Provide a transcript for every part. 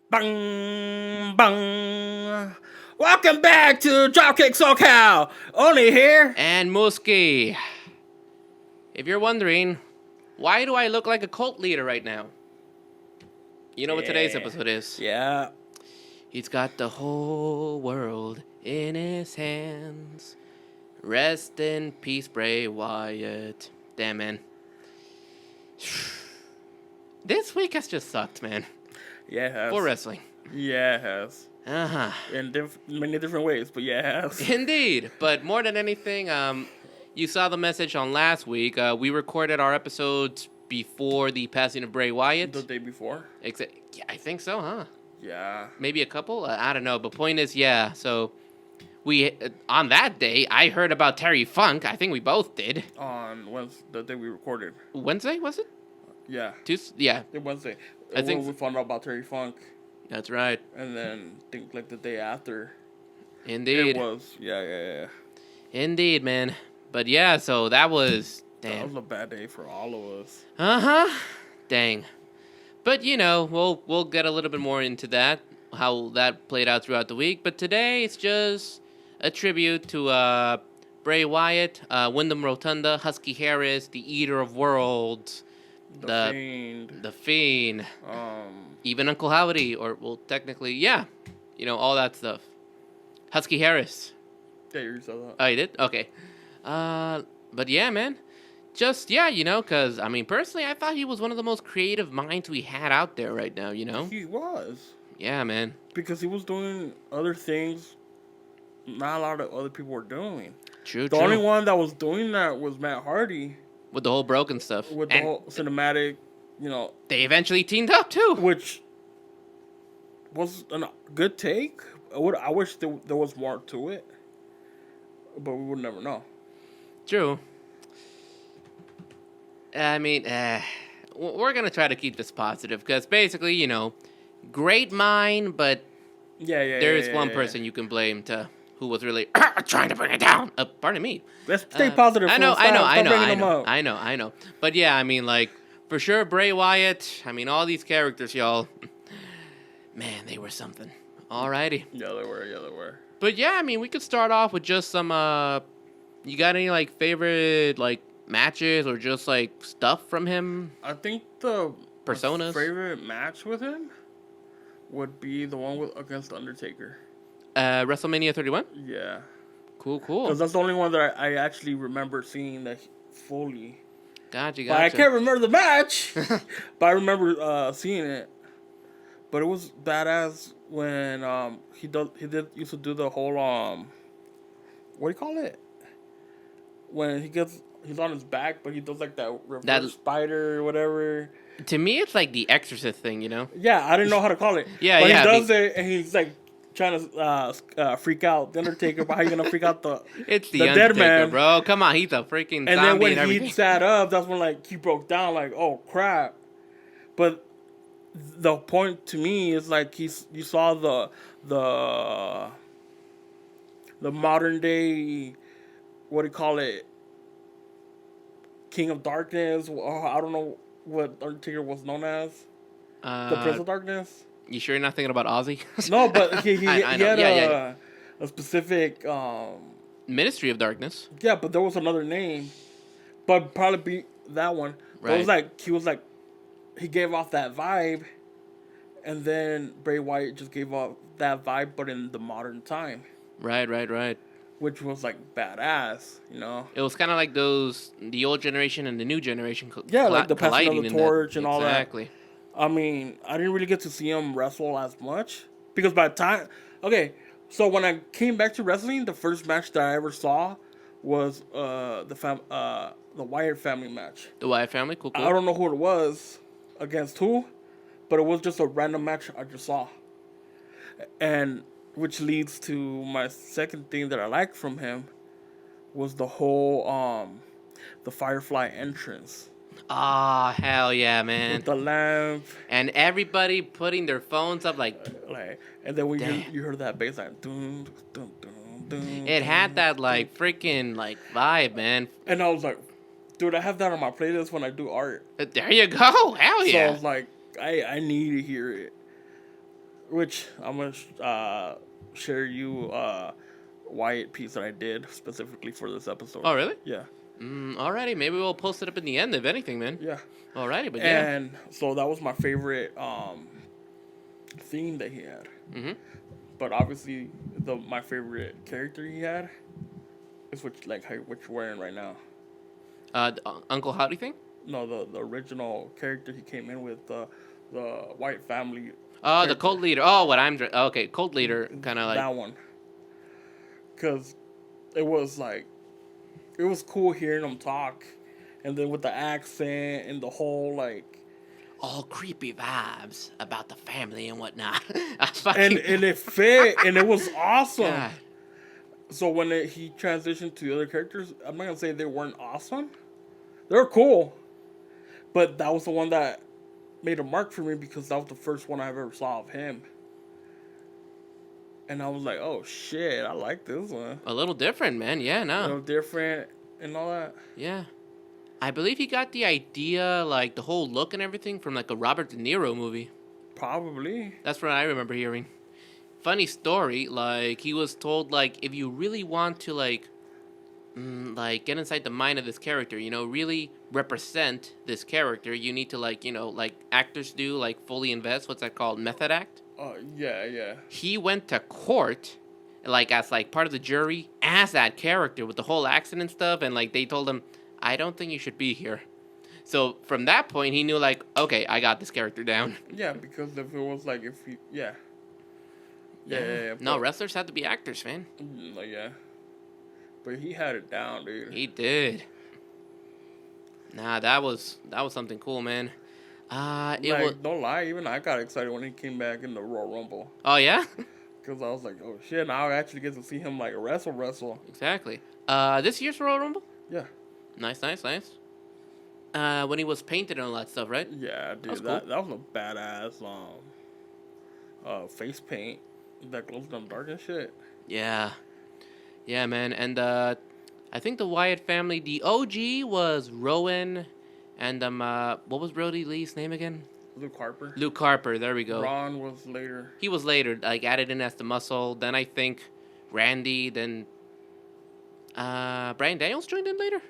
Bang, bang. Welcome back to Dropkick SoCal. Only here. And Muskie, if you're wondering, why do I look like a cult leader right now? You know what today's episode is. Yeah. He's got the whole world in his hands. Rest in peace, Bray Wyatt. Damn, man. This week has just sucked, man. Yeah, it has. For wrestling. Yeah, it has. Uh-huh. In many different ways, but yeah, it has. Indeed. But more than anything, you saw the message on last week. We recorded our episodes before the passing of Bray Wyatt. The day before? Yeah, I think so, huh? Yeah. Maybe a couple? I don't know. But point is, yeah. So we on that day, I heard about Terry Funk. I think we both did. On Wednesday, the day we recorded. Wednesday, was it? Yeah. Yeah. It Wednesday. I think we found out about Terry Funk. That's right. And then I think like the day after. Indeed. It was. Yeah. Indeed, man. But yeah, so that was... Damn. That was a bad day for all of us. Uh-huh. Dang. But, you know, we'll get a little bit more into that, how that played out throughout the week. But today, it's just a tribute to Bray Wyatt, Windham Rotunda, Husky Harris, the Eater of Worlds, The Fiend. The Fiend, even Uncle Howdy, or, well, technically, yeah, you know, all that stuff. Husky Harris. Yeah, you said that. Oh, you did? Okay. But yeah, man. Just, yeah, you know, because, I mean, personally, I thought he was one of the most creative minds we had out there right now, you know? He was. Yeah, man. Because he was doing other things not a lot of other people were doing. True. The only one that was doing that was Matt Hardy. With the whole broken stuff. With the whole cinematic, you know. They eventually teamed up, too. Which was a good take. I wish there was more to it. But we would never know. True. I mean, we're going to try to keep this positive. Because basically, you know, great mind, but there's one person you can blame who was really trying to bring it down. Pardon me. Let's stay positive. I know. But yeah, I mean, like, for sure, Bray Wyatt, I mean, all these characters, y'all, man, they were something. Alrighty. Yeah, they were. But yeah, I mean, we could start off with just some, you got any, like, favorite, like, matches or just, like, stuff from him? I think the personas. Favorite match with him would be the one against The Undertaker. WrestleMania 31? Yeah. Cool. Because that's the only one that I actually remember seeing that fully. Gotcha. But I can't remember the match, but I remember seeing it. But it was badass when he used to do the whole what do you call it? When he's on his back, but he does like that reverse spider or whatever. To me, it's like the Exorcist thing, you know? Yeah, I didn't know how to call it. Yeah. He does it, and he's like trying to freak out the Undertaker. But how you gonna freak out it's the Undertaker, dead man, bro? Come on, he's a freaking and zombie. Then when he sat up, that's when like he broke down. Like, oh crap! But the point to me is like you saw the modern day, what do you call it? King of Darkness. Or I don't know what Undertaker was known as. The Prince of Darkness. You sure you're not thinking about Ozzy? No, but he had a specific Ministry of Darkness. Yeah, but there was another name, but probably be that one. Right. It was like he gave off that vibe, and then Bray Wyatt just gave off that vibe, but in the modern time. Right. Which was like badass, you know. It was kind of like the old generation and the new generation. Like the passing of the torch and all that. Exactly. I mean, I didn't really get to see him wrestle as much because by the time, so when I came back to wrestling, the first match that I ever saw was the Wyatt family match. The Wyatt family, cool. I don't know who it was against who, but it was just a random match I just saw, and which leads to my second thing that I liked from him was the whole the Firefly entrance. Ah, hell yeah, man. With the lamp. And everybody putting their phones up like and then when you heard that bass line. Dun, dun, dun, dun, it had that like freaking like vibe, man. And I was like, dude, I have that on my playlist when I do art. There you go. Hell yeah. So I was like, I need to hear it. which I'm gonna share you Wyatt piece that I did specifically for this episode. Oh, really? Yeah. Alrighty, maybe we'll post it up in the end, if anything, man. Yeah. Alrighty, but yeah. And so that was my favorite theme that he had. Mm-hmm. But obviously, my favorite character he had is what you're wearing right now. Uncle Howdy thing? No, the original character he came in with, the white family. Oh, character. the cult leader. Oh, what I'm... Okay, cult leader, kind of like... That one. Because it was cool hearing him talk. And then with the accent and the whole, like... all creepy vibes about the family and whatnot. and it fit, and it was awesome. God. So when he transitioned to the other characters, I'm not going to say they weren't awesome. They were cool. But that was the one that made a mark for me because that was the first one I ever saw of him. And I was like, oh, shit, I like this one. A little different, man. Yeah, no. A little different and all that. Yeah. I believe he got the idea, like, the whole look and everything from, like, a Robert De Niro movie. Probably. That's what I remember hearing. Funny story, like, he was told, like, if you really want to, like, get inside the mind of this character, you know, really represent this character, you need to, like, you know, like actors do, like, fully invest. What's that called? Method act? Yeah. He went to court, like, as, like, part of the jury, as that character with the whole accent and stuff, and, like, they told him, I don't think you should be here. So, from that point, he knew, like, okay, I got this character down. Yeah, because if it was, like, Yeah. No, wrestlers have to be actors, man. Yeah. But he had it down, dude. He did. Nah, that was something cool, man. Don't lie, even I got excited when he came back in the Royal Rumble. Oh, yeah? Because I was like, oh, shit, now I actually get to see him, like, wrestle. Exactly. This year's Royal Rumble? Yeah. Nice. When he was painted and all that stuff, right? Yeah, dude, that was a badass face paint that glows in the dark and shit. Yeah. Yeah, man. And I think the Wyatt family, the OG was Rowan and what was Brody Lee's name again? Luke Harper. Luke Harper, there we go. Ron was later. He was later, like added in as the muscle. Then I think Randy, then Bryan Daniels joined in later?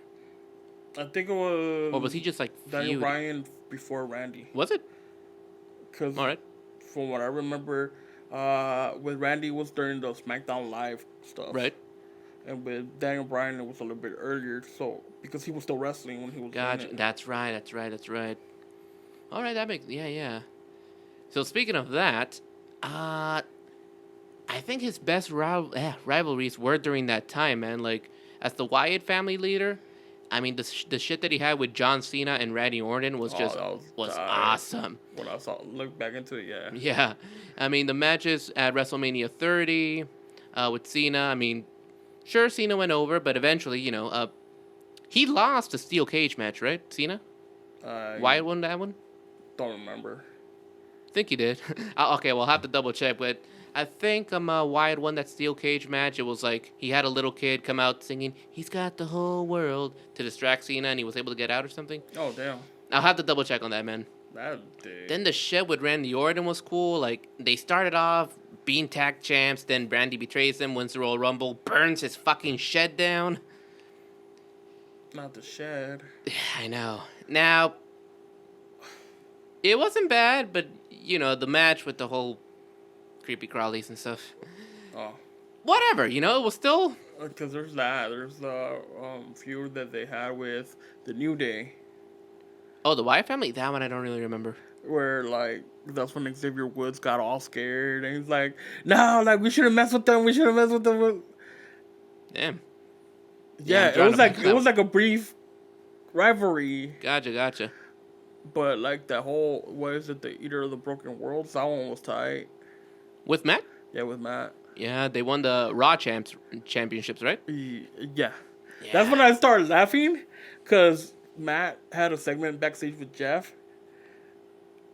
I think it was... Or was he just like Daniel Bryan before Randy. Was it? Because all right. From what I remember, with Randy was during the SmackDown Live stuff. Right. And with Daniel Bryan, it was a little bit earlier, so because he was still wrestling when he was Gotcha. doing it. That's right. All right, that makes... Yeah. So speaking of that, I think his best rivalries were during that time, man. Like, as the Wyatt family leader... I mean, the shit that he had with John Cena and Randy Orton was just was awesome. When I look back into it, yeah. Yeah, I mean the matches at WrestleMania 30 with Cena. I mean, sure Cena went over, but eventually, you know, he lost a steel cage match, right? Cena. Wyatt won that one. Don't remember. I think he did. Okay, well, I'll have to double check, but I think Wyatt won that steel cage match. It was like he had a little kid come out singing, "He's got the whole world" to distract Cena, and he was able to get out or something. Oh, damn. I'll have to double check on that, man. That day. Then the shit with Randy Orton was cool. Like, they started off being tag champs, then Randy betrays him, wins the Royal Rumble, burns his fucking shed down. Not the shed. I know. Now, it wasn't bad, but, you know, the match with the whole creepy crawlies and stuff. Oh. Whatever, you know, it was still... Because there's that. There's the feud that they had with the New Day. Oh, the Wyatt family? That one I don't really remember. Where, like, that's when Xavier Woods got all scared. And he's like, no, like, we shouldn't mess with them. Damn. Yeah, it was like a brief rivalry. Gotcha. But, like, that whole, what is it, the Eater of the Broken Worlds? That one was tight. With Matt? Yeah, with Matt. Yeah, they won the Raw championships, right? Yeah. That's when I started laughing, because Matt had a segment backstage with Jeff,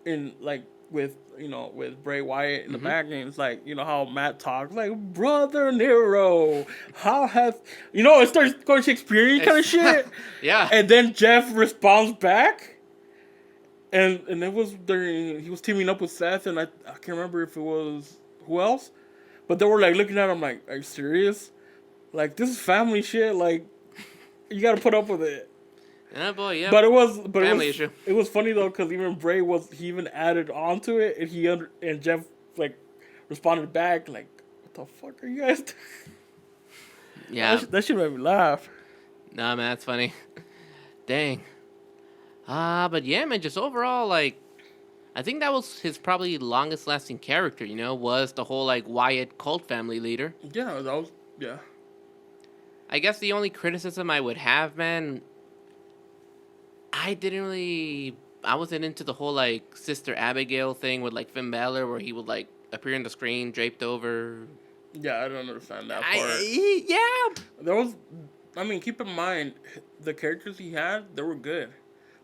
with Bray Wyatt in the back, and it's like, you know how Matt talks, like, Brother Nero, it starts going Shakespearean kind of shit. Yeah. And then Jeff responds back, and it was during he was teaming up with Seth, and I can't remember if it was who else, but they were like looking at him like, "Are you serious? Like this is family shit. Like you got to put up with it." Oh boy, yeah. But Family issue. It was funny though because even he even added on to it, and and Jeff like responded back like, "What the fuck are you guys?" Doing? Yeah. That shit made me laugh. Nah, man, that's funny. Dang. But yeah, man, just overall, like, I think that was his probably longest lasting character, you know, was the whole, like, Wyatt cult family leader. Yeah, that was, yeah. I guess the only criticism I would have, man, I wasn't into the whole, like, Sister Abigail thing with, like, Finn Balor, where he would, like, appear on the screen draped over. Yeah, I don't understand that part. Yeah. There was, I mean, keep in mind, the characters he had, they were good.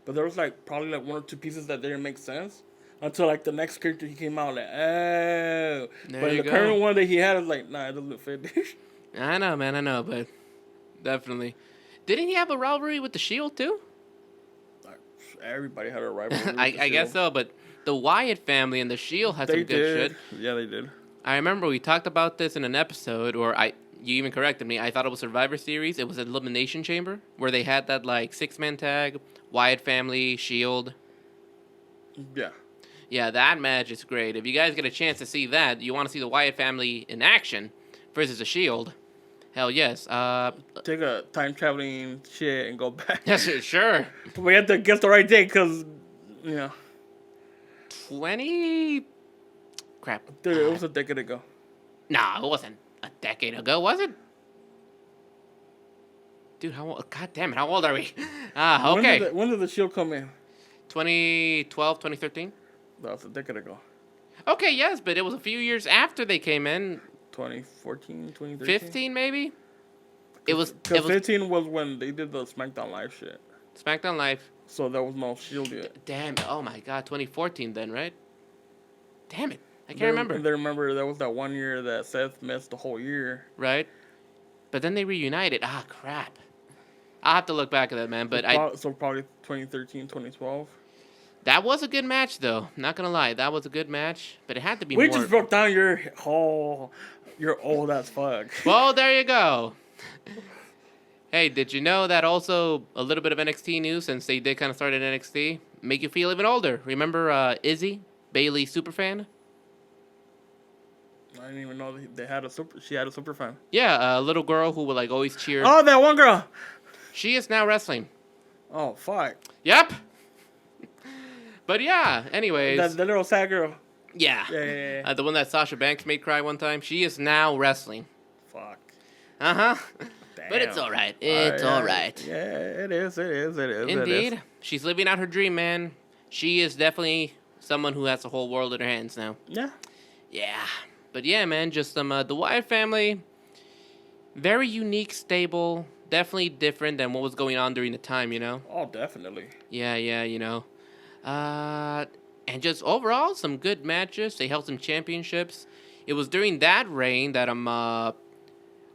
But there was, like, probably, like, one or two pieces that didn't make sense. Until, like, the next character he came out, like, oh. But the current one that he had is like, nah, it doesn't fit. I know, man, I know, but definitely. Didn't he have a rivalry with the Shield, too? Everybody had a rivalry with I guess so, but the Wyatt family and the Shield had some good shit. Yeah, they did. I remember we talked about this in an episode, you even corrected me. I thought it was Survivor Series. It was Elimination Chamber, where they had that, like, 6-man tag, Wyatt family, Shield. Yeah. Yeah, that match is great. If you guys get a chance to see that, you want to see the Wyatt family in action versus the Shield, hell yes. Take a time-traveling shit and go back. Yes, sure. We had to guess the right day, because, you know. 20... Crap. Dude, it was a decade ago. Nah, it wasn't a decade ago, was it? Dude, how old? God damn it, how old are we? Okay. When did the Shield come in? 2012, 2013? That was a decade ago. Okay, yes, but it was a few years after they came in. 2014, 2013? 15, maybe? Because 15 was when they did the SmackDown Live shit. SmackDown Live. So there was no Shield yet. Damn it. Oh, my God. 2014 then, right? Damn it. I can't remember. And they remember that was that 1 year that Seth missed the whole year. Right. But then they reunited. Ah, crap. I'll have to look back at that, man. But So probably 2013, 2012. That was a good match, though. Not gonna lie, that was a good match. But it had to be We more. just broke down your whole. You're old as fuck. Well, there you go. Hey, did you know that also a little bit of NXT news, since they did kind of start at NXT, make you feel even older? Remember Izzy, Bailey's superfan? I didn't even know she had a super fan. Yeah, a little girl who would like always cheer. Oh, that one girl. She is now wrestling. Oh, fuck. Yep. But yeah, anyways. The little sad girl. Yeah. Yeah. The one that Sasha Banks made cry one time. She is now wrestling. Fuck. Uh-huh. Damn. But it's all right. It's all right. Yeah, it is. Indeed. She's living out her dream, man. She is definitely someone who has the whole world in her hands now. Yeah. Yeah. But yeah, man, just the Wyatt family, very unique, stable, definitely different than what was going on during the time, you know? Oh, definitely. Yeah, you know. And just overall, some good matches. They held some championships. It was during that reign that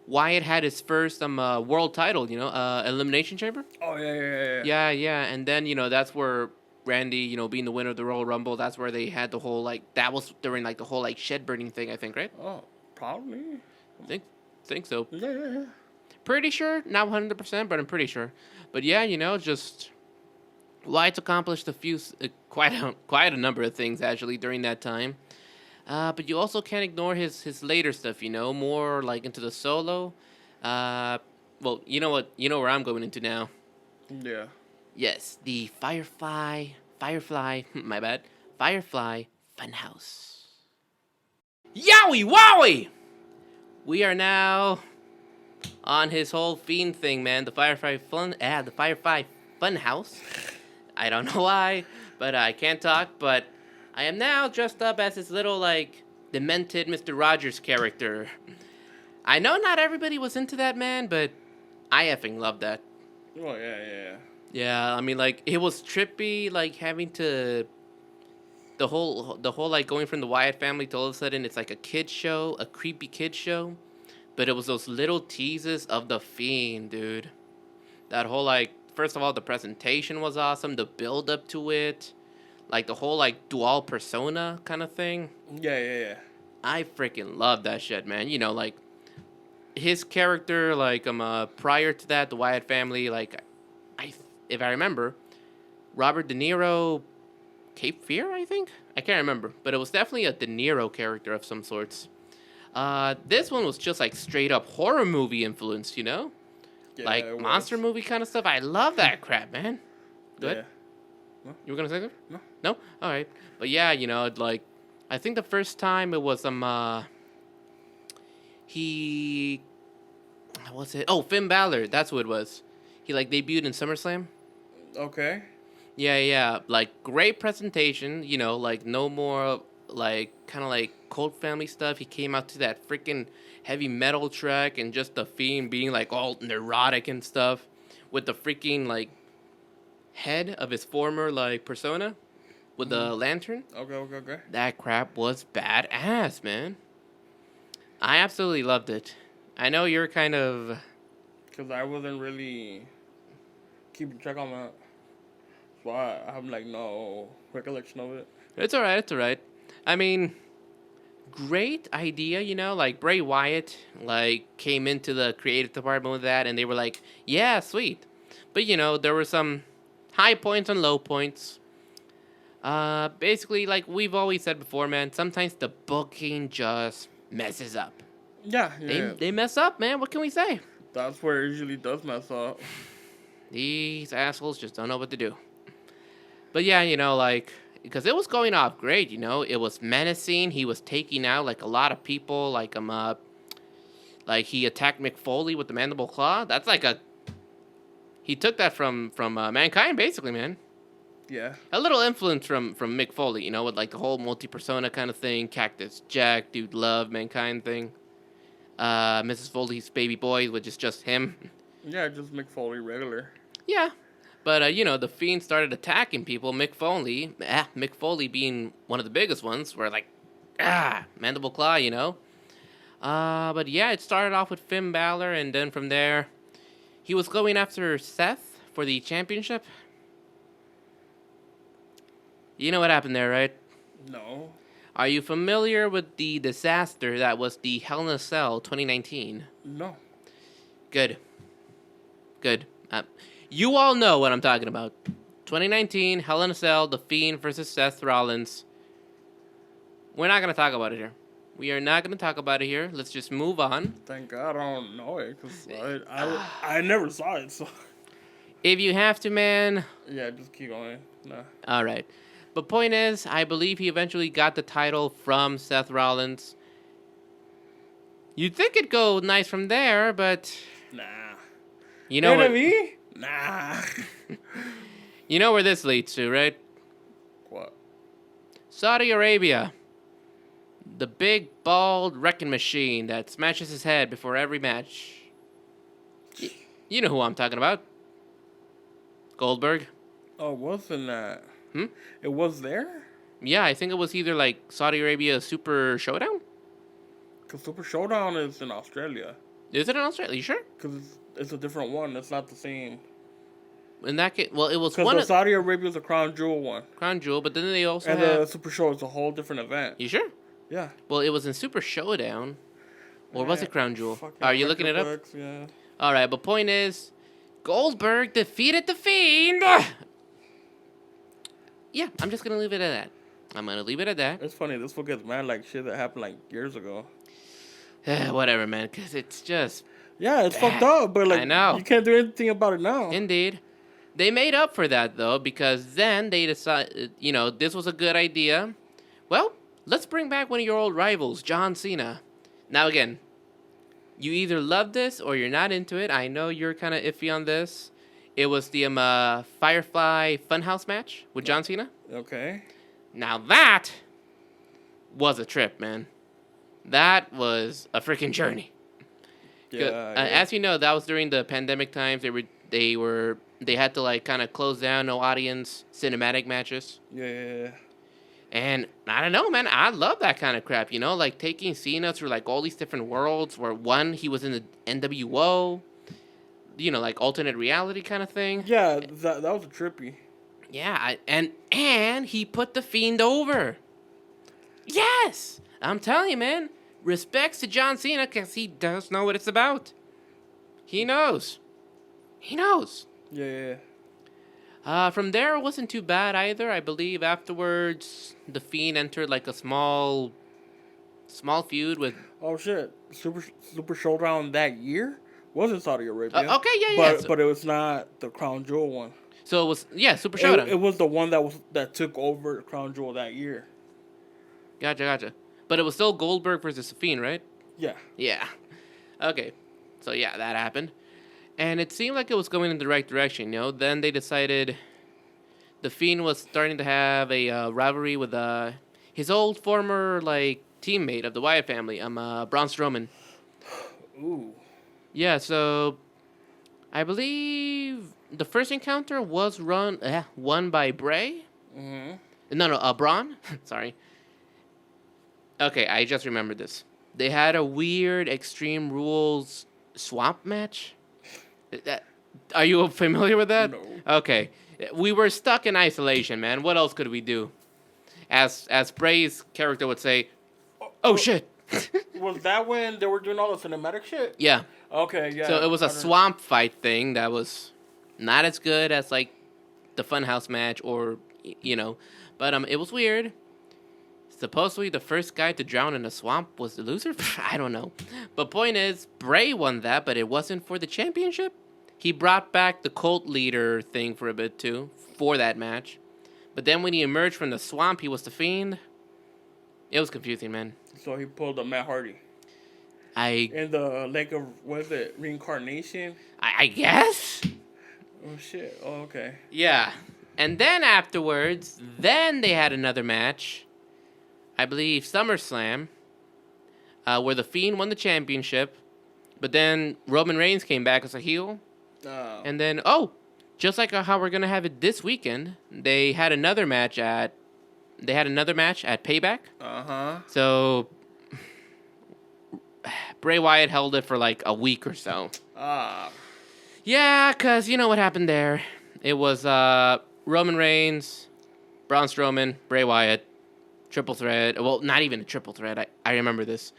Wyatt had his first world title, you know, Elimination Chamber. Oh, yeah. Yeah, and then, you know, that's where Randy, you know, being the winner of the Royal Rumble, that's where they had the whole, like, that was during, like, the whole, like, shed burning thing, I think, right? Oh, probably. Think so. Yeah. Pretty sure, not 100%, but I'm pretty sure. But yeah, you know, just Wyatt's accomplished quite a number of things, actually, during that time. But you also can't ignore his later stuff, you know, more, like, into the solo. Well, you know what? You know where I'm going into now. Yeah. Yes, the Firefly, my bad, Firefly Funhouse. Yowie wowie! We are now on his whole Fiend thing, man. The Firefly Funhouse. I don't know why, but I can't talk, but I am now dressed up as his little, like, demented Mr. Rogers character. I know not everybody was into that, man, but I effing love that. Oh, yeah. Yeah, I mean, like, it was trippy, like, having to... The whole, like, going from the Wyatt family to all of a sudden it's, like, a kid show, a creepy kid show. But it was those little teases of the Fiend, dude. That whole, like, first of all, the presentation was awesome, the build-up to it. like the whole like dual persona kind of thing. Yeah. I freaking love that shit, man. You know, like his character, like prior to that, the Wyatt family, like if I remember, Robert De Niro, Cape Fear, I think. I can't remember, but it was definitely a De Niro character of some sorts. This one was just like straight up horror movie influenced, you know, Yeah, like monster movie kind of stuff. I love that crap, man. Go ahead. No? You were gonna say that? No. No. All right. But yeah, you know, like I think the first time it was he what's it? Oh, Finn Balor. That's what it was. He like debuted in SummerSlam. Okay. Yeah. Like great presentation. You know, like no more like kind of like Colt family stuff. He came out to that freaking heavy metal track and just the Fiend being like all neurotic and stuff with the freaking like head of his former like persona with the lantern. Okay. That crap was badass, man. I absolutely loved it. I know you're kind of... Because I wasn't really keeping track on that. So I have, like, no recollection of it. It's alright. I mean, great idea, you know? Like, Bray Wyatt, like, came into the creative department with that, and they were like, yeah, sweet. But, you know, there were some high points and low points. Basically, like we've always said before, man, sometimes the booking just messes up. Yeah. They mess up, man. What can we say? That's where it usually does mess up. These assholes just don't know what to do. But yeah, you know, like, because it was going off great, you know. It was menacing. He was taking out, like, a lot of people. Like, like he attacked Mick Foley with the mandible claw. That's like a... He took that from Mankind, basically, man. Yeah. A little influence from Mick Foley, you know, with like the whole multi-persona kind of thing, Cactus Jack, Dude Love, Mankind thing. Mrs. Foley's baby boy, which is just him. Yeah, just Mick Foley regular. Yeah. But, you know, the Fiend started attacking people. Mick Foley being one of the biggest ones, where like, mandible claw, you know. But yeah, it started off with Finn Balor, and then from there, he was going after Seth for the championship. You know what happened there, right? No. Are you familiar with the disaster that was the Hell in a Cell 2019? No. Good. You all know what I'm talking about. 2019, Hell in a Cell, The Fiend versus Seth Rollins. We're not going to talk about it here. We are not going to talk about it here. Let's just move on. Thank God I don't know it, because I never saw it, so... If you have to, man... Yeah, just keep going. Nah. All right. But point is, I believe he eventually got the title from Seth Rollins. You'd think it'd go nice from there, but... Nah. You know what? Nah. You know where this leads to, right? What? Saudi Arabia. The big, bald wrecking machine that smashes his head before every match. You know who I'm talking about. Goldberg. Oh, wasn't that? Hmm? It was there? Yeah, I think it was either like Saudi Arabia Super Showdown? Because Super Showdown is in Australia. Is it in Australia? You sure? Because it's a different one. It's not the same. In that case, well, it was because one the Saudi Arabia is a Crown Jewel one. Crown Jewel, but then they also and have... the Super Show is a whole different event. You sure? Yeah. Well, it was in Super Showdown. Or was it Crown Jewel? Fucking Are you looking it up? books, yeah. Alright, but point is, Goldberg defeated The Fiend! Yeah, I'm just going to leave it at that. It's funny, this fool gets mad like shit that happened like years ago. Whatever, man, because it's just... Yeah, it's fucked up, but like, I know. You can't do anything about it now. Indeed. They made up for that, though, because then they decided, you know, this was a good idea. Well, let's bring back one of your old rivals, John Cena. Now, again, you either love this or you're not into it. I know you're kind of iffy on this. It was the Firefly Funhouse match with John Cena. Okay. Now that was a trip, man. That was a freaking journey. Yeah. As you know, that was during the pandemic times. They had to like kind of close down, no audience, cinematic matches. Yeah. And I don't know, man. I love that kind of crap, you know, like taking Cena through like all these different worlds where one, he was in the NWO, you know, like alternate reality kind of thing. Yeah, that was a trippy. Yeah, and he put the Fiend over. Yes, I'm telling you, man. Respects to John Cena because he does know what it's about. He knows. He knows. Yeah. From there, it wasn't too bad either. I believe afterwards, the Fiend entered like a small feud with. Oh shit! Super Showdown that year was in Saudi Arabia. Okay, yeah. But it was not the Crown Jewel one. So it was Super Showdown. It was the one that took over the Crown Jewel that year. Gotcha. But it was still Goldberg versus the Fiend, right? Yeah. Yeah. Okay. So yeah, that happened. And it seemed like it was going in the right direction, you know? Then they decided the Fiend was starting to have a rivalry with his old former, like, teammate of the Wyatt family, Braun Strowman. Ooh. Yeah, so I believe the first encounter was won by Bray. Mm-hmm. No, Braun. Sorry. Okay, I just remembered this. They had a weird Extreme Rules swamp match. Are you familiar with that? No. Okay. We were stuck in isolation, man. What else could we do? As Bray's character would say, oh shit. Was that when they were doing all the cinematic shit? Yeah. Okay, yeah. So it was a swamp fight thing that was not as good as like the Funhouse match or but it was weird. Supposedly the first guy to drown in a swamp was the loser. I don't know. But point is, Bray won that, but it wasn't for the championship. He brought back the cult leader thing for a bit too, for that match. But then when he emerged from the swamp, he was the Fiend. It was confusing, man. So he pulled a Matt Hardy. In the leg of, what is it, reincarnation? I guess? Oh, shit. Oh, okay. Yeah. And then afterwards, they had another match. I believe SummerSlam, where the Fiend won the championship. But then Roman Reigns came back as a heel. Oh. And then, just like how we're going to have it this weekend, they had another match at Payback. Uh-huh. So Bray Wyatt held it for like a week or so. Yeah, because you know what happened there. It was Roman Reigns, Braun Strowman, Bray Wyatt, triple threat. Well, not even a triple threat. I remember this.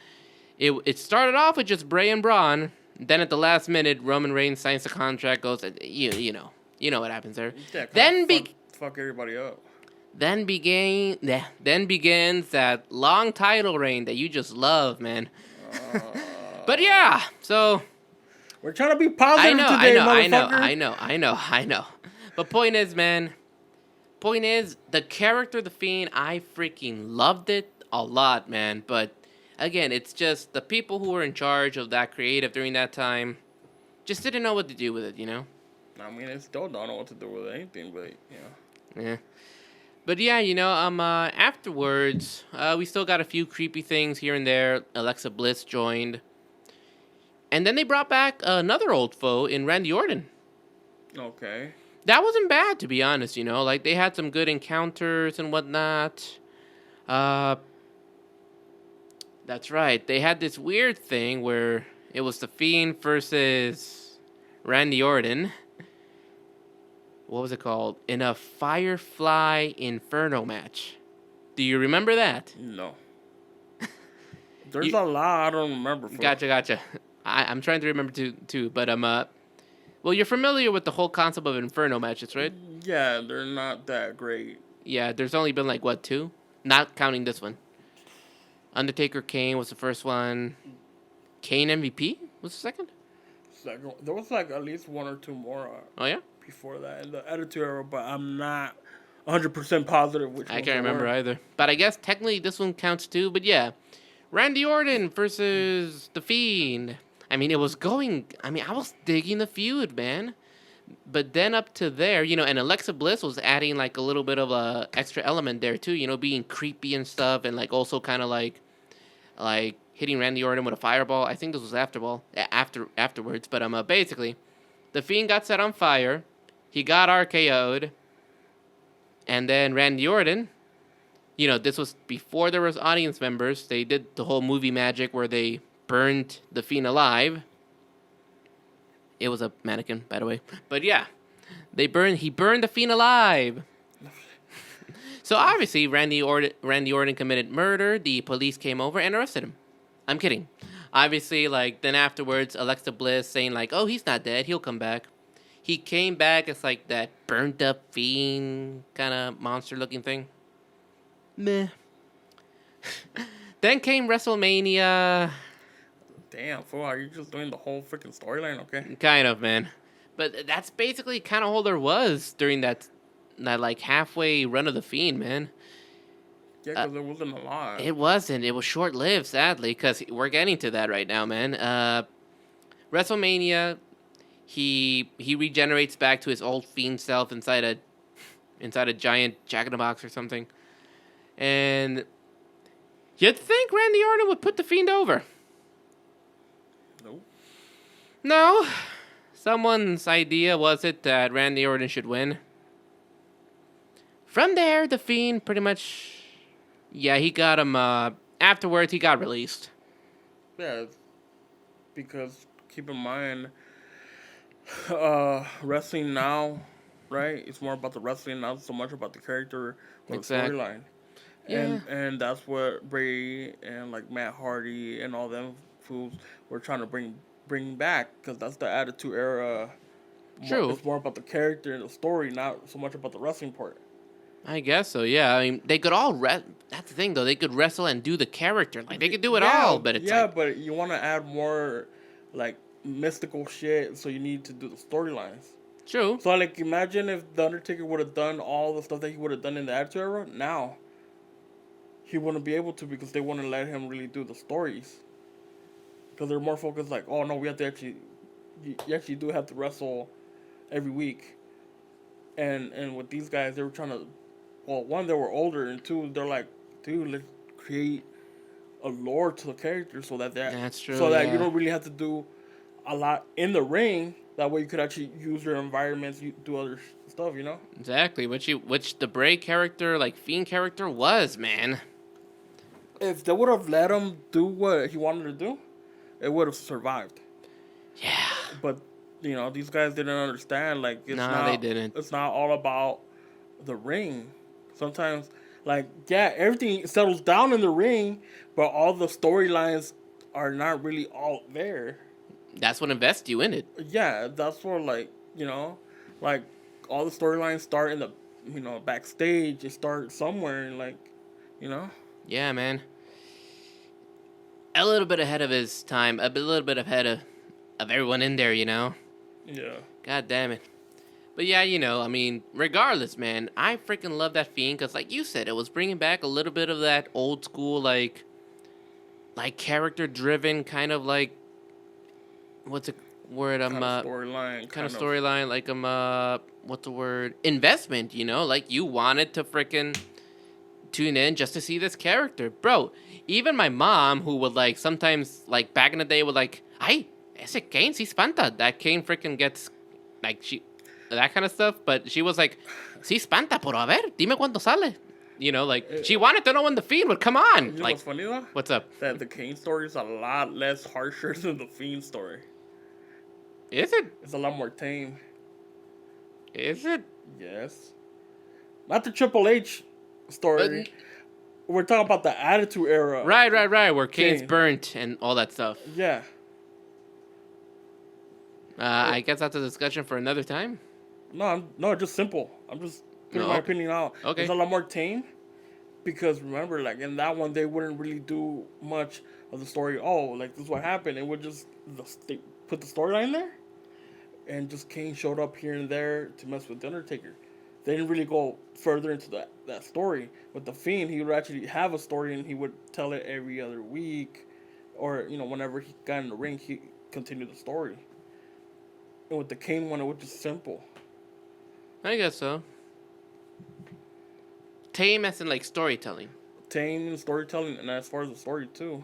It started off with just Bray and Braun. Then at the last minute, Roman Reigns signs the contract, goes, you know what happens there. Yeah, then fuck everybody up. Then begins that long title reign that you just love, man. But yeah, so we're trying to be positive today, motherfucker. I know. But point is, the character of the Fiend, I freaking loved it a lot, man. But again, it's just the people who were in charge of that creative during that time just didn't know what to do with it, you know? I mean, they still don't know what to do with anything, but, Yeah. But yeah, afterwards, we still got a few creepy things here and there. Alexa Bliss joined. And then they brought back another old foe in Randy Orton. Okay. That wasn't bad, to be honest, Like, they had some good encounters and whatnot. That's right. They had this weird thing where it was the Fiend versus Randy Orton. What was it called? In a Firefly Inferno match. Do you remember that? No. There's a lot I don't remember. Gotcha. I'm trying to remember too, but well, you're familiar with the whole concept of Inferno matches, right? Yeah, they're not that great. Yeah, there's only been like, 2? Not counting this one. Undertaker Kane was the first one. Kane MVP was the second? There was like at least one or two more. Oh, yeah? Before that in the Attitude Era, but I'm not 100% positive which one. I can't remember either. But I guess technically this one counts too. But yeah, Randy Orton versus The Fiend. I mean, I was digging the feud, man. But then up to there, and Alexa Bliss was adding like a little bit of a extra element there too, being creepy and stuff, and like also kind of like hitting Randy Orton with a fireball. I think this was afterwards, but basically, The Fiend got set on fire. He got RKO'd. And then Randy Orton, this was before there was audience members. They did the whole movie magic where they burned The Fiend alive. It was a mannequin, by the way. But yeah, he burned The Fiend alive. So obviously, Randy Orton committed murder. The police came over and arrested him. I'm kidding. Obviously, like, then afterwards, Alexa Bliss saying, like, oh, he's not dead. He'll come back. He came back as, like, that burnt-up fiend kind of monster-looking thing. Meh. Then came WrestleMania. Damn, fool, are you just doing the whole freaking storyline? Okay. Kind of, man. But that's basically kind of all there was during that like, halfway run of The Fiend, man. Yeah, because there wasn't a lot. It wasn't. It was short-lived, sadly, because we're getting to that right now, man. WrestleMania, he regenerates back to his old Fiend self inside a giant Jack-in-the-Box or something. And you'd think Randy Orton would put the Fiend over. Nope. No. Someone's idea was it that Randy Orton should win. From there, the Fiend pretty much... Yeah, he got him... afterwards, he got released. Yeah, because keep in mind, wrestling now, right? It's more about the wrestling, not so much about the character or Exactly. the storyline. Yeah. And that's what Bray and like Matt Hardy and all them fools were trying to bring back, because that's the Attitude Era. True. It's more about the character and the story, not so much about the wrestling part. I guess so, yeah. I mean, they could all... That's the thing, though. They could wrestle and do the character. Like, they could do it all, but it's like... but you want to add more, like, mystical shit, so you need to do the storylines. True. So, like, imagine if The Undertaker would have done all the stuff that he would have done in the Attitude Era. Now, he wouldn't be able to, because they wouldn't let him really do the stories. Because they're more focused, like, oh, no, we have to actually... You actually do have to wrestle every week. And with these guys, they were trying to... Well, one, they were older, and two, they're like, dude, let's create a lore to the character so that That's true, so that yeah. you don't really have to do a lot in the ring. That way, you could actually use your environments, you do other stuff, you know. Exactly, which the Bray character, like Fiend character, was, man. If they would have let him do what he wanted to do, it would have survived. Yeah. But you know, these guys didn't understand. Like, They didn't. It's not all about the ring. Sometimes, like, yeah, everything settles down in the ring, but all the storylines are not really all there. That's what invests you in it. Yeah, that's where, like, you know, like, all the storylines start in the, you know, backstage. They start somewhere, and, like, you know. Yeah, man. A little bit ahead of his time. A little bit ahead of everyone in there, you know. Yeah. God damn it. But yeah, you know, I mean, regardless, man, I freaking love that Fiend because, like you said, it was bringing back a little bit of that old school, like character-driven kind of, like, what's a word? Kind of storyline. Like, what's the word? Investment, you know? Like, you wanted to freaking tune in just to see this character. Bro, even my mom, who would, like, sometimes, like, back in the day would, like, ay, ese Kane, si espanta. That Kane freaking gets, like, that kind of stuff, but she was like, sí espanta, pero a ver, dime cuándo sale. You know, like, she wanted to know when the Fiend would come on. You know like, what's funny, though? What's up? That the Kane story is a lot less harsher than the Fiend story. Is it? It's a lot more tame. Is it? Yes. Not the Triple H story. We're talking about the Attitude Era. Right, where Kane's burnt and all that stuff. Yeah. I guess that's a discussion for another time. No, just simple. I'm just putting my opinion out. Okay. It's a lot more tame, because remember, like, in that one, they wouldn't really do much of the story. Oh, like, this is what happened. It would just they put the storyline there, and just Kane showed up here and there to mess with The Undertaker. They didn't really go further into that story. With the Fiend, he would actually have a story, and he would tell it every other week, or, you know, whenever he got in the ring, he continued the story. And with the Kane one, it was just simple. I guess so. Tame as in, like, storytelling. Tame and storytelling, and as far as the story, too.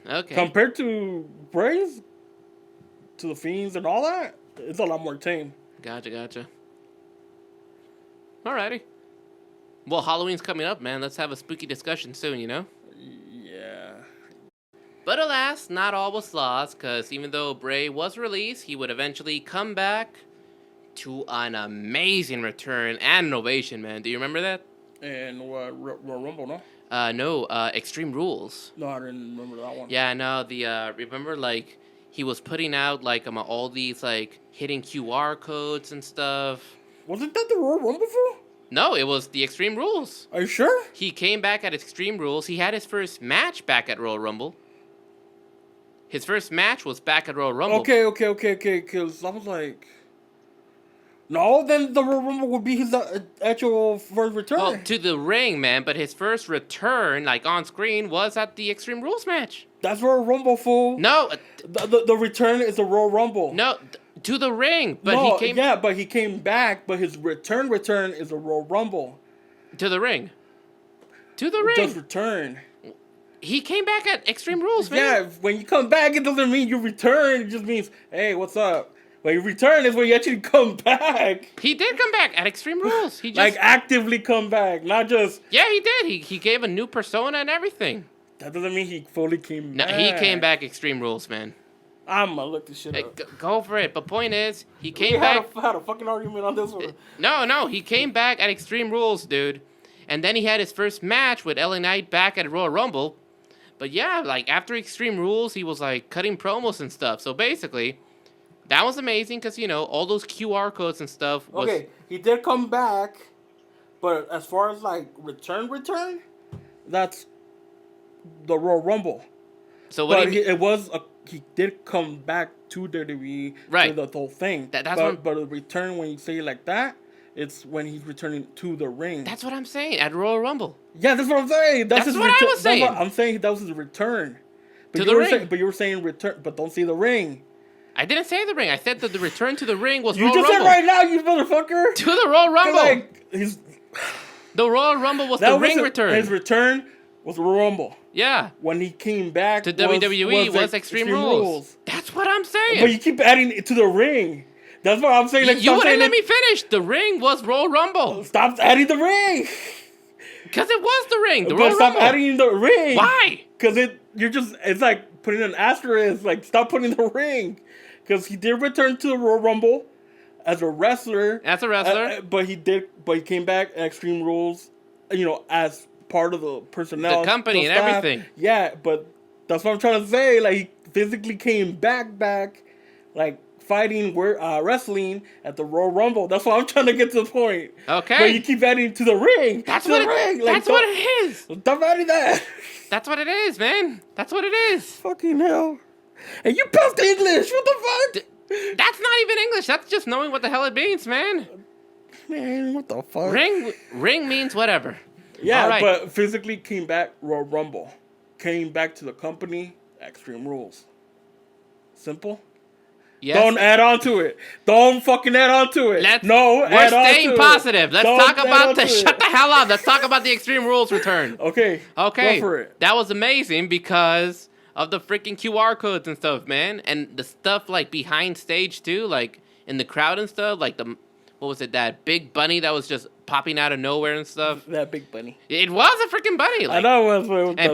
Okay. Compared to Bray's, to the Fiends and all that, it's a lot more tame. Gotcha. Alrighty. Well, Halloween's coming up, man. Let's have a spooky discussion soon, you know? Yeah. But alas, not all was lost, because even though Bray was released, he would eventually come back to an amazing return and an ovation, man. Do you remember that? And what Royal Rumble? No, No, Extreme Rules. no, I didn't remember that one. Yeah, no, remember, like, he was putting out, like, all these, like, hidden QR codes and stuff. Wasn't that the Royal Rumble for? No, it was the Extreme Rules. Are you sure? He came back at Extreme Rules. He had his first match back at Royal Rumble. His first match was back at Royal Rumble. Okay. Because I was like, no, then the Royal Rumble would be his actual first return. Well, to the ring, man, but his first return, like, on screen, was at the Extreme Rules match. That's Royal Rumble, fool. No. The return is the Royal Rumble. No, to the ring. But no, he came... Yeah, but he came back, but his return is a Royal Rumble. To the ring. To the ring. Just return. He came back at Extreme Rules, man. Yeah, when you come back, it doesn't mean you return. It just means, hey, what's up? When you return is when you actually come back. He did come back at Extreme Rules. He just... like, actively come back, not just... Yeah, he did. He gave a new persona and everything. That doesn't mean he fully came No, back. he came back Extreme Rules, man. I'm gonna look this shit Hey, up. go for it. But point is, he came We back... had a fucking argument on this one. No, he came back at Extreme Rules, dude. And then he had his first match with LA Knight back at Royal Rumble. But yeah, like, after Extreme Rules, he was, like, cutting promos and stuff. So basically, that was amazing because, you know, all those QR codes and stuff was... Okay, he did come back, but as far as, like, return, that's the Royal Rumble. So what But he did come back to WWE right. for the whole thing. But the return, when you say it like that, it's when he's returning to the ring. That's what I'm saying, at Royal Rumble. Yeah, that's what I'm saying. That's what I was saying. I'm saying that was his return. To the ring. But you were saying return, but don't say the ring. I didn't say the ring. I said that the return to the ring was You Royal just Rumble. said right now, you motherfucker. To the Royal Rumble. Like, the Royal Rumble was the ring return. His return was the Royal Rumble. Yeah. When he came back to WWE was Extreme Rules. That's what I'm saying. But you keep adding it to the ring. That's what I'm saying. Like, you wouldn't let me finish. The ring was Royal Rumble. Stop adding the ring. Because it was the ring. The Royal Rumble. Stop adding the ring. Why? Because it's like putting an asterisk. Like, stop putting the ring. Because he did return to the Royal Rumble as a wrestler. But he came back at Extreme Rules, you know, as part of the personnel. The company and everything. Yeah, but that's what I'm trying to say. Like, he physically came back, like, fighting wrestling at the Royal Rumble. That's what I'm trying to get to the point. Okay. But you keep adding to the ring. That's what it is. Stop adding that. That's what it is, man. That's what it is. Fucking hell. And you puffed English. What the fuck? That's not even English. That's just knowing what the hell it means, man. Man, what the fuck? Ring means whatever. Yeah, right. But physically came back Royal Rumble. Came back to the company, Extreme Rules. Simple? Yes. Don't add on to it. Don't fucking add on to it. We're staying positive. Let's talk about shut the hell up. Let's talk about the Extreme Rules return. Okay. Go for it. That was amazing because of the freaking QR codes and stuff, man. And the stuff, like, behind stage, too. Like, in the crowd and stuff. Like, what was it? That big bunny that was just popping out of nowhere and stuff. That big bunny. It was a freaking bunny. Like, I know it was. And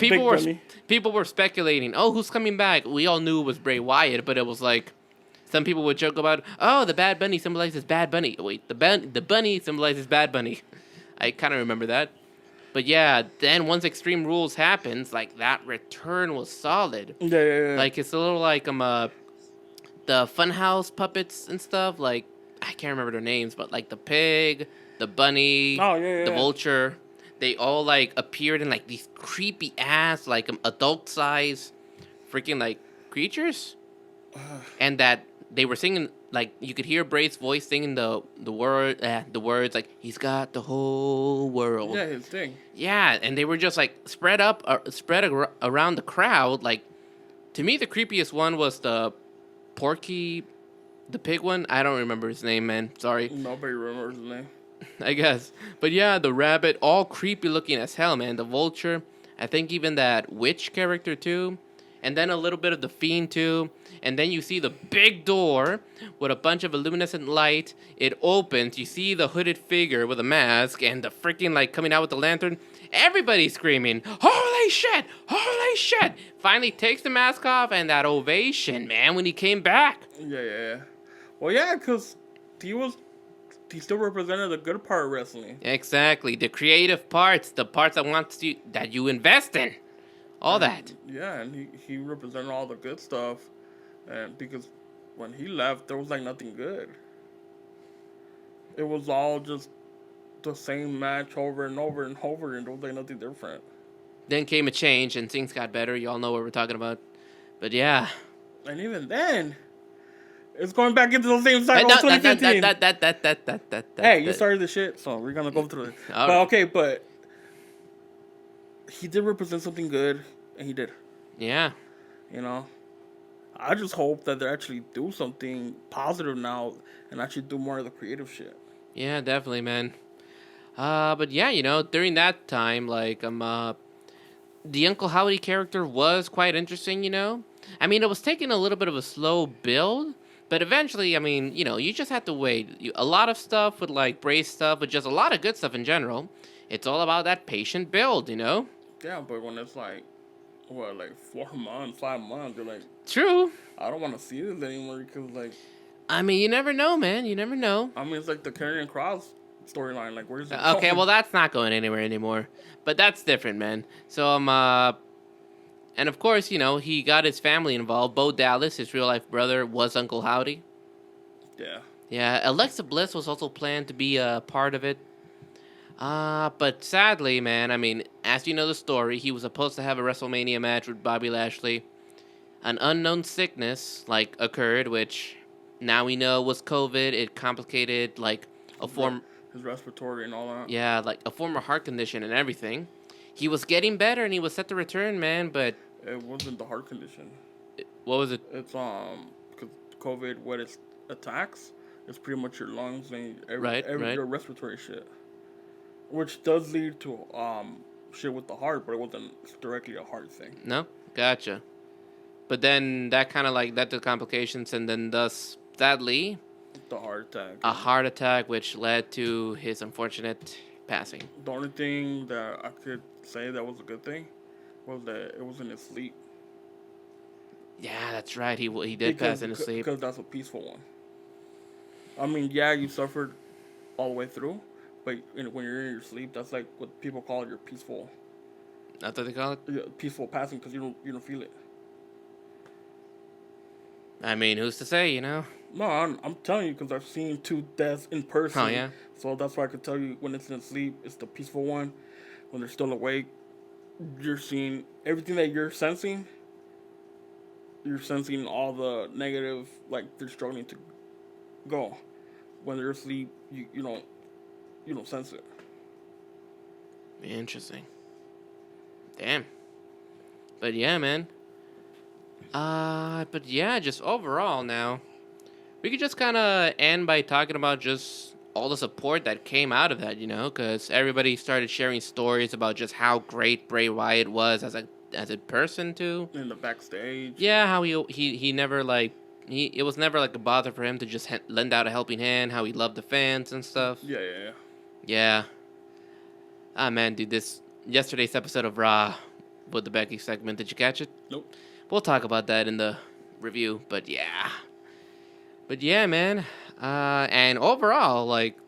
people were speculating, oh, who's coming back? We all knew it was Bray Wyatt, but it was like, some people would joke about, oh, the Bad Bunny symbolizes Bad Bunny. Wait, the bunny symbolizes Bad Bunny. I kind of remember that. But yeah, then once Extreme Rules happens, like, that return was solid. Yeah. Like, it's a little like the Funhouse puppets and stuff. Like, I can't remember their names, but like the pig, the bunny, the vulture, they all, like, appeared in, like, these creepy ass, like, adult size freaking, like, creatures. And that they were singing, like, you could hear Bray's voice singing the words, like, he's got the whole world. Yeah, his thing. Yeah, and they were just, like, spread around the crowd. Like, to me, the creepiest one was the Porky, the pig one. I don't remember his name, man. Sorry. Nobody remembers his name. I guess. But yeah, the rabbit, all creepy looking as hell, man. The vulture. I think even that witch character, too. And then a little bit of the Fiend, too. And then you see the big door with a bunch of luminescent light. It opens. You see the hooded figure with a mask and the freaking, like, coming out with the lantern. Everybody's screaming, holy shit! Holy shit! Finally takes the mask off, and that ovation, man, when he came back. Yeah. Well, yeah, because he was he still represented the good part of wrestling. Exactly. The creative parts, the parts that you invest in. All that. Yeah, and he represented all the good stuff. And because when he left, there was like nothing good. It was all just the same match over and over and over, and there was like nothing different. Then came a change, and things got better. You all know what we're talking about. But yeah. And even then, it's going back into the same cycle of 2015. Hey, you started the shit, so we're gonna go through it. But okay, but he did represent something good, and he did. Yeah. You know, I just hope that they actually do something positive now and actually do more of the creative shit. Yeah, definitely, man. But yeah, you know, during that time, like, the Uncle Howdy character was quite interesting, you know? I mean, it was taking a little bit of a slow build, but eventually, I mean, you know, you just have to wait. A lot of stuff with, like, Bray stuff, but just a lot of good stuff in general. It's all about that patient build, you know? Yeah, but when it's like, what, like 4 months, 5 months, you're like... True. I don't want to see this anymore because, like... I mean, you never know, man. You never know. I mean, it's like the Karrion Kross storyline. Like, where's it Okay, going? well, that's not going anywhere anymore. But that's different, man. So, and of course, you know, he got his family involved. Bo Dallas, his real-life brother, was Uncle Howdy. Yeah. Yeah, Alexa Bliss was also planned to be a part of it. But sadly, man, I mean, as you know the story, he was supposed to have a WrestleMania match with Bobby Lashley. An unknown sickness, like, occurred, which now we know was COVID. It complicated, like, his respiratory and all that. Yeah, like a former heart condition and everything. He was getting better and he was set to return, man, but... It wasn't the heart condition. What was it? It's, because COVID, what it attacks, it's pretty much your lungs and your respiratory shit. Which does lead to, shit with the heart, but it wasn't directly a heart thing. No? Gotcha. But then that kind of, like, led to complications and then thus, sadly... The heart attack. A heart attack, which led to his unfortunate passing. The only thing that I could say that was a good thing was that it was in his sleep. Yeah, that's right. He did pass in his sleep. Because that's a peaceful one. I mean, yeah, you suffered all the way through, but when you're in your sleep, that's like what people call your peaceful. That's what they call it? Yeah, peaceful passing because you don't feel it. I mean, who's to say, you know? No, I'm telling you because I've seen 2 deaths in person. Oh, yeah? So that's why I could tell you when it's in sleep, it's the peaceful one. When they're still awake, you're seeing everything that you're sensing. You're sensing all the negative, like they're struggling to go. When they're asleep, you don't sense it. Interesting. Damn. But yeah, man. But yeah, just overall now, we could just kind of end by talking about just all the support that came out of that, you know, because everybody started sharing stories about just how great Bray Wyatt was as a person too. In the backstage. Yeah, how he never like it was never like a bother for him to just lend out a helping hand. How he loved the fans and stuff. Yeah. Ah man, dude, yesterday's episode of Raw with the Becky segment. Did you catch it? Nope. We'll talk about that in the review, but yeah, man. And overall, like,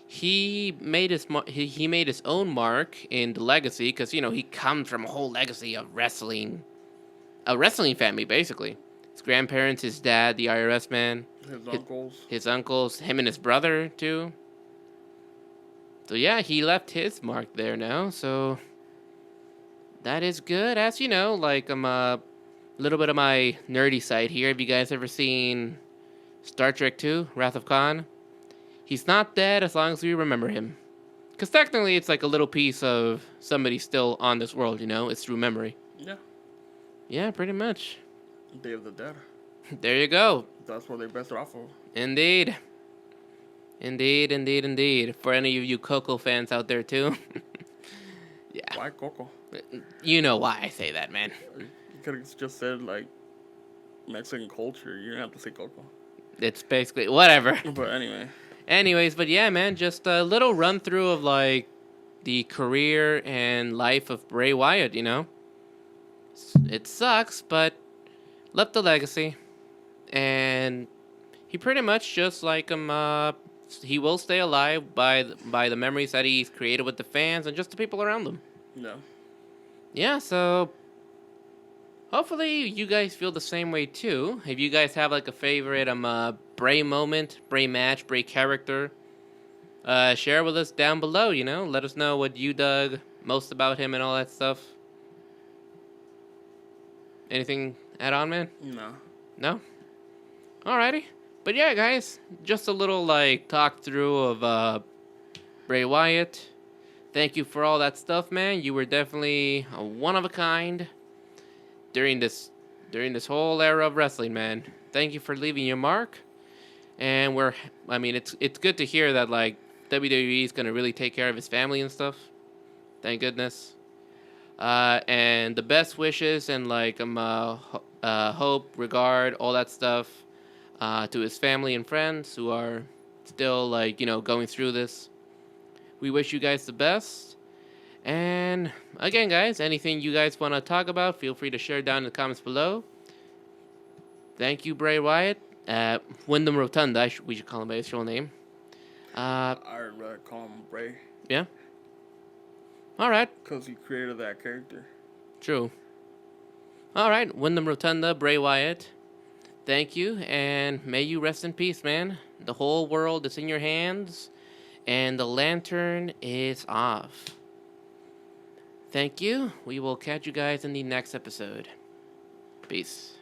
he made his own mark in the legacy because you know he comes from a whole legacy of wrestling, a wrestling family basically. His grandparents, his dad, the IRS man, his uncles, him and his brother too. So yeah, he left his mark there now. So that is good. As you know, like little bit of my nerdy side here. Have you guys ever seen Star Trek II, Wrath of Khan? He's not dead as long as we remember him. Because technically it's like a little piece of somebody still on this world, you know? It's through memory. Yeah. Yeah, pretty much. Day of the Dead. There you go. That's what they best off of. Indeed. For any of you Coco fans out there too. Yeah. Why Coco? You know why I say that, man. You could have just said, like, Mexican culture. You didn't have to say Coco. It's basically whatever. But anyway. Anyways, but yeah, man, just a little run through of like the career and life of Bray Wyatt, you know? It sucks, but left a legacy. And he pretty much just like he will stay alive by the memories that he's created with the fans and just the people around him. No. Yeah, so hopefully you guys feel the same way too. If you guys have like a favorite Bray moment, Bray match, Bray character, share with us down below. Let us know what you dug most about him and all that stuff. Anything add on, man? No. No? Alrighty. But yeah, guys, just a little talk through of Bray Wyatt. Thank you for all that stuff, man. You were definitely a one of a kind during this whole era of wrestling, man. Thank you for leaving your mark. And it's good to hear that WWE is gonna really take care of his family and stuff. Thank goodness. And the best wishes and hope, regard, all that stuff to his family and friends who are still going through this. We wish you guys the best. And again, guys, anything you guys want to talk about, feel free to share down in the comments below. Thank you, Bray Wyatt. Windham Rotunda, we should call him by his real name. I'd rather call him Bray. Yeah? Alright. Because he created that character. True. Alright, Windham Rotunda, Bray Wyatt. Thank you, and may you rest in peace, man. The whole world is in your hands, and the lantern is off. Thank you. We will catch you guys in the next episode. Peace.